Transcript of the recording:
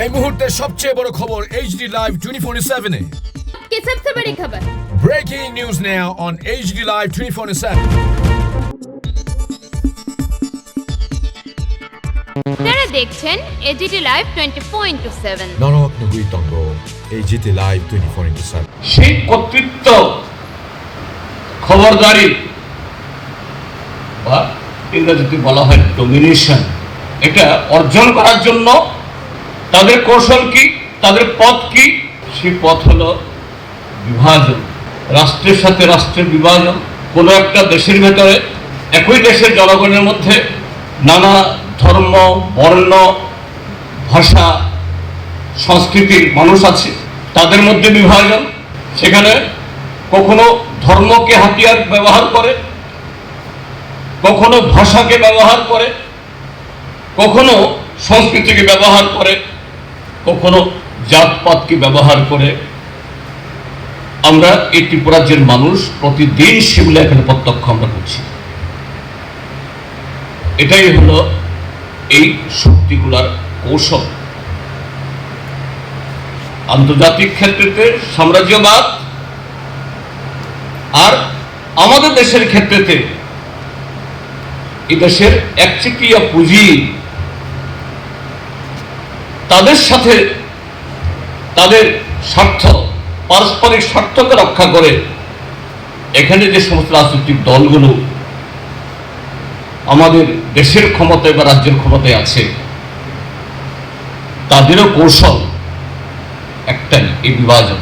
এই মুহূর্তের সবচেয়ে বড় খবর HD Live 24/7 এ। की सबसे बड़ी खबर। Breaking news now on HD Live 24/7. আপনারা দেখছেন এজিডি লাইভ 24/7। নরক নগুইতঙ্গ HD Live 24/7. সেই কর্তৃত্ব, খবরদারি বা ইংরেজিতে বলা হয় ডমিনেশন, এটা অর্জন করার জন্য তাদের কৌশল কি, তাদের পথ কি? সেই পথ হলো বিভাজন, রাষ্ট্রের সাথে রাষ্ট্রের বিভাজন। কোনো একটা দেশের ভেতরে একই দেশের জনগণের মধ্যে নানা ধর্ম, বর্ণ, ভাষা, সংস্কৃতির মানুষ আছে, তাদের মধ্যে বিভাজন। সেখানে কখনো ধর্মকে হাতিয়ার ব্যবহার করে, কখনো ভাষাকে ব্যবহার করে, কখনো সংস্কৃতিকে ব্যবহার করে, কখনো জাতপাতকে ব্যবহার করে। আমরা এই ত্রিপুরা রাজ্যের মানুষ প্রতিদিন সেগুলো এখানে প্রত্যক্ষ আমরা করছি। এটাই হলো এই শক্তিগুলার কৌশল। আন্তর্জাতিক ক্ষেত্রেতে সাম্রাজ্যবাদ আর আমাদের দেশের ক্ষেত্রেতে এই দেশের একচেটিয়া পুঁজি, তাদের সাথে তাদের স্বার্থ, পারস্পরিক স্বার্থকে রক্ষা করে এখানে যে সমস্ত রাজনৈতিক দলগুলো আমাদের দেশের ক্ষমতায় বা রাজ্যের ক্ষমতায় আছে, তাদেরও কৌশল একটাই, এই বিভাজন।